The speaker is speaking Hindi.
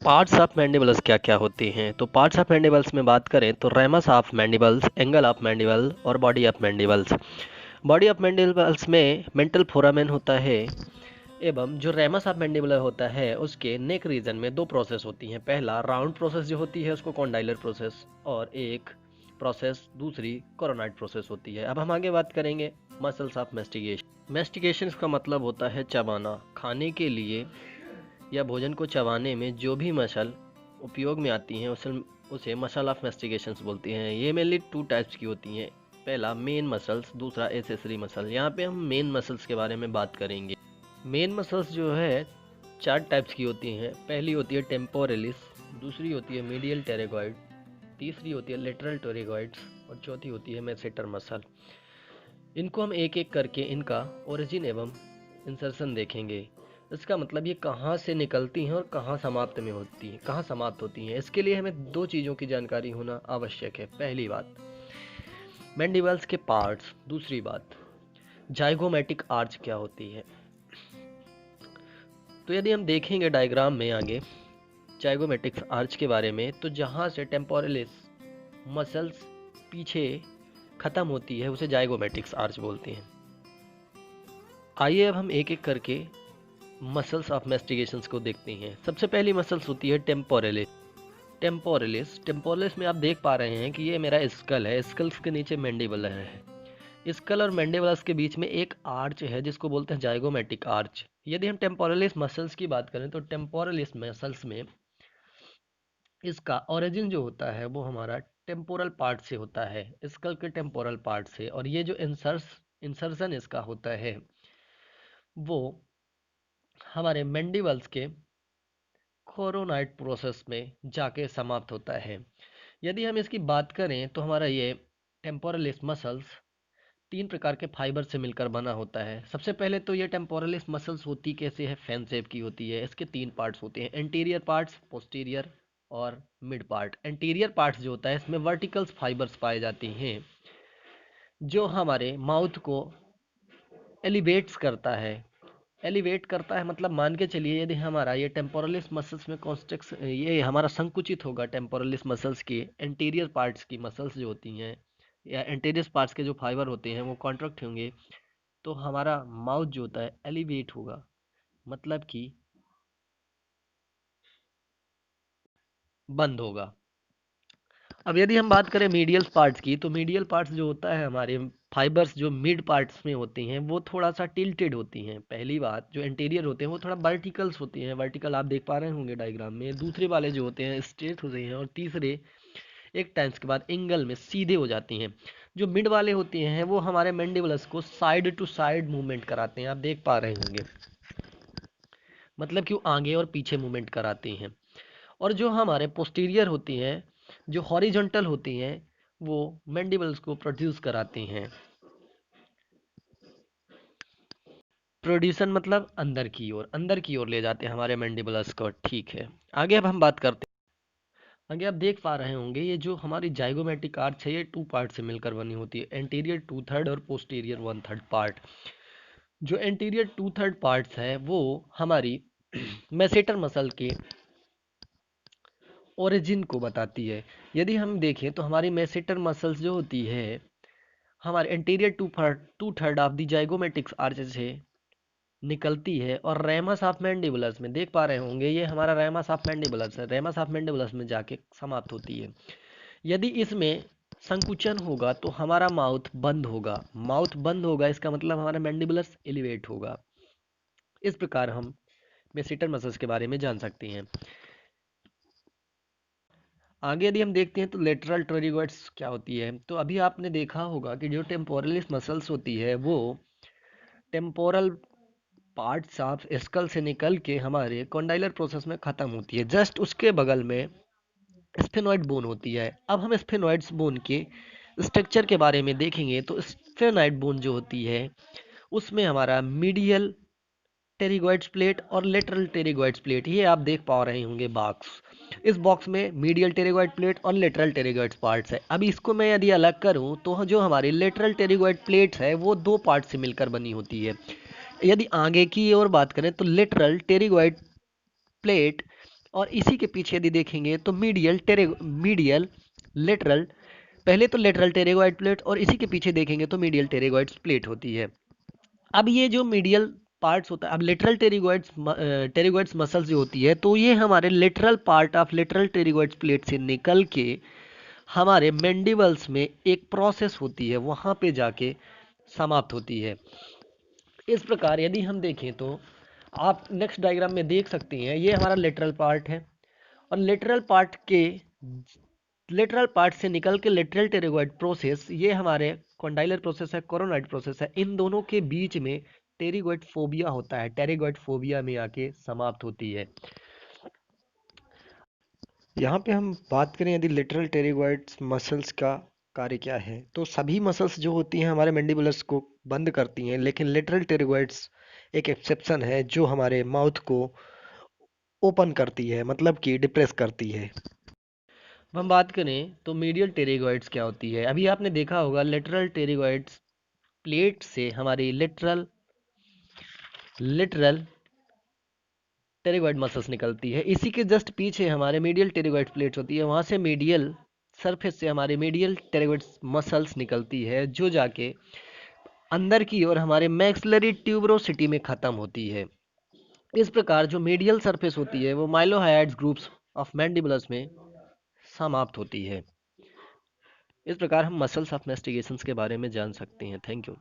पार्ट्स ऑफ मैंडिबल्स क्या क्या होती हैं? तो पार्ट्स ऑफ मैंडिबल्स में बात करें तो ramus of mandibles, angle of mandible और body of mandibles. Body of mandibles में मेंटल फोरामेन होता है एवं जो रेमस ऑफ मैंडिबल होता है उसके नेक रीजन में दो प्रोसेस होती हैं। पहला राउंड प्रोसेस जो होती है उसको कॉन्डाइलर प्रोसेस, और एक प्रोसेस दूसरी कोरोनाइड प्रोसेस होती है। अब हम आगे बात करेंगे मसल्स ऑफ मेस्टिकेशन। मेस्टिकेशन का मतलब होता है चबाना। खाने के लिए या भोजन को चबाने में जो भी मसल उपयोग में आती हैं उसे मसल ऑफ मेस्टिकेशंस बोलती हैं। ये मेनली टू टाइप्स की होती हैं। पहला मेन मसल्स, दूसरा एसेसरी मसल। यहाँ पे हम मेन मसल्स के बारे में बात करेंगे। मेन मसल्स जो है चार टाइप्स की होती हैं। पहली होती है टेम्पोरलिस, दूसरी होती है मीडियल टेरेगॉइड, तीसरी होती है लेटरल टेरेगॉइड्स और चौथी होती है मेसेटर मसल। इनको हम एक एक करके इनका ओरिजिन एवं इंसर्शन देखेंगे। इसका मतलब ये कहाँ से निकलती हैं और कहाँ समाप्त होती हैं। इसके लिए हमें दो चीज़ों की जानकारी होना आवश्यक है। पहली बात मैंडिबल्स के पार्ट्स, दूसरी बात जाइगोमेटिक आर्च क्या होती है। तो यदि हम देखेंगे डायग्राम में आगे जाइगोमेटिक आर्च के बारे में, तो जहाँ से टेम्पोरलिस मसल्स पीछे खत्म होती है उसे जाइगोमेटिक्स आर्च बोलते हैं। आइए अब हम एक एक करके मसल्स ऑफ मेस्टिकेशंस को देखते हैं। सबसे पहली मसल्स होती है टेम्पोरलिस। टेम्पोरलिस में आप देख पा रहे हैं कि ये मेरा स्कल है, स्कल्स के नीचे मैंडिबल है। स्कल और मैंडिबल्स के बीच में एक आर्च है जिसको बोलते हैं जाइगोमेटिक आर्च। यदि हम टेम्पोरलिस मसल्स की बात करें तो टेम्पोरलिस मसल्स में इसका ओरिजिन जो होता है वो हमारा टेम्पोरल पार्ट से होता है, स्कल के टेम्पोरल पार्ट से। और ये जो इंसर्शन इसका होता है वो हमारे मैंडिबल्स के कोरोनाइड प्रोसेस में जाके समाप्त होता है। यदि हम इसकी बात करें तो हमारा ये टेम्पोरलिस मसल्स तीन प्रकार के फाइबर से मिलकर बना होता है। सबसे पहले तो ये टेम्पोरलिस मसल्स होती कैसे है, फैन शेप की होती है। इसके तीन पार्ट्स होते हैं, एंटीरियर पार्ट्स, पोस्टीरियर और मिड पार्ट। एंटीरियर पार्ट्स जो होता है इसमें वर्टिकल्स फाइबर्स पाए जाते हैं जो हमारे माउथ को एलिवेट करता है। मतलब मान के चलिए यदि हमारा ये टेम्पोरलिस मसल्स में कॉन्स्ट्रक्स ये हमारा संकुचित होगा, टेम्पोरलिस मसल्स की एंटीरियर पार्ट्स की मसल्स जो होती हैं या एंटीरियर पार्ट्स के जो फाइबर होते हैं वो कॉन्ट्रैक्ट होंगे तो हमारा माउथ जो होता है एलिवेट होगा, मतलब कि बंद होगा। अब यदि हम बात करें मीडियल पार्ट्स की, तो मीडियल पार्ट्स जो होता है हमारे फाइबर्स जो मिड पार्ट्स में होती हैं वो थोड़ा सा टिल्टेड होती हैं। पहली बात जो इंटीरियर होते हैं वो थोड़ा वर्टिकल्स होती हैं, वर्टिकल आप देख पा रहे होंगे डायग्राम में। दूसरे वाले जो होते हैं स्ट्रेट होते हैं और तीसरे एक टाइम्स के बाद एंगल में सीधे हो जाती हैं। जो मिड वाले होते हैं वो हमारे मैंडिबल्स को साइड टू साइड मूवमेंट कराते हैं, आप देख पा रहे होंगे। मतलब कि वो आगे और पीछे मूवमेंट कराते हैं। और जो हमारे पोस्टीरियर होती हैं, जो हॉरिजॉन्टल होती हैं, वो मैंडिबल्स को प्रोड्यूस कराती हैं। प्रोड्यूसन मतलब अंदर की ओर ले जाते हैं हमारे मैंडिबल्स को। ठीक है, आगे अब हम बात करते हैं। आगे आप देख पा रहे होंगे ये जो हमारी जाइगोमेटिक आर्च है ये टू पार्ट से मिलकर बनी होती है, एंटीरियर 2/3 और पोस्टीरियर 1/3 पार्ट। जो एंटीरियर 2/3 पार्ट्स है वो हमारी मैसेटर मसल के ओरिजिन को बताती है। यदि हम देखें तो हमारी मैसेटर मसल्स जो होती है हमारे एंटीरियर 2/3 ऑफ द जाइगोमेटिक्स आर्च से निकलती है और रेमस ऑफ मैंडिबुलस में देख पा रहे होंगे ये हमारा रेमस ऑफ मैंडिबुलस है, रेमस ऑफ मैंडिबुलस में जाके समाप्त होती है। यदि इसमें संकुचन होगा तो हमारा माउथ बंद होगा, इसका मतलब हमारा मैंडिबुलस एलिवेट होगा। इस प्रकार हम मैसेटर मसल्स के बारे में जान सकते हैं। आगे यदि हम देखते हैं तो लेटरल टेरिगोइड्स क्या होती है। तो अभी आपने देखा होगा कि जो टेम्पोरलिस मसल्स होती है वो टेम्पोरल पार्ट्स ऑफ स्कल से निकल के हमारे कॉन्डाइलर प्रोसेस में ख़त्म होती है। जस्ट उसके बगल में स्फेनॉइड बोन होती है। अब हम स्फेनॉइड्स बोन के स्ट्रक्चर के बारे में देखेंगे तो स्फेनॉइड बोन जो होती है उसमें हमारा मीडियल टेरिगोइड्स प्लेट और लेटरल टेरिगोइड्स प्लेट, ये आप देख पा रहे होंगे बॉक्स। इस बॉक्स में मीडियल टेरिगोइड प्लेट और लेटरल टेरिगोइड्स पार्ट्स है। अब इसको मैं यदि अलग करूं तो जो हमारी लेटरल टेरिगोइड प्लेट्स है वो दो पार्ट से मिलकर बनी होती है। यदि आगे की ओर बात करें तो लेटरल टेरिगोइड प्लेट और इसी के पीछे यदि देखेंगे तो मीडियल लेटरल, पहले तो लेटरल टेरेगोइड प्लेट और इसी के पीछे देखेंगे तो मीडियल टेरेगोइड प्लेट होती है। अब ये जो मीडियल पार्ट्स होता है, अब लेटरल टेरिगोइड्स मसल्स जो होती है, तो ये हमारे lateral part of lateral pterygoids plate से निकल के हमारे मैंडिबल्स में एक प्रोसेस होती है, वहाँ पे जाके समाप्त होती है। इस प्रकार यदि हम देखें तो आप नेक्स्ट डायग्राम में देख सकते हैं, ये हमारा लेटरल पार्ट है और लेटरल पार्ट से निकल के लेटरल टेरिगोइड प्रोसेस, ये हमारे कॉन्डाइलर प्रोसेस है, कोरोनॉइड प्रोसेस है, इन दोनों के बीच में टेरिगोइड फोबिया होता है, टेरिगोइड फोबिया में आके समाप्त होती है। यहाँ पे हम बात करें यदि लेटरल टेरिगोइड मसल्स का कार्य क्या है, तो सभी मसल्स जो होती हैं हमारे मैंडिबुलस को बंद करती हैं, लेकिन लेटरल टेरिगोइड्स एक एक्सेप्शन है जो हमारे माउथ को ओपन करती है, मतलब कि डिप्रेस करती है। अब हम बात करें तो मीडियल टेरिगोइड्स क्या होती है। अभी आपने देखा होगा लेटरल टेरिगोइड्स प्लेट से हमारी लिटरल टेरिगोइड मसल्स निकलती है, इसी के जस्ट पीछे हमारे मीडियल टेरिगोइड प्लेट्स होती है, वहाँ से मीडियल सरफेस से हमारे मीडियल टेरिगोइड मसल्स निकलती है जो जाके अंदर की ओर हमारे मैक्सिलरी ट्यूबरोसिटी में ख़त्म होती है। इस प्रकार जो मीडियल सरफेस होती है वो माइलोहाइड्स ग्रुप्स ऑफ मैंडिबुलस में समाप्त होती है। इस प्रकार हम मसल्स ऑफ मैस्टिकेशंस के बारे में जान सकते हैं। Thank you.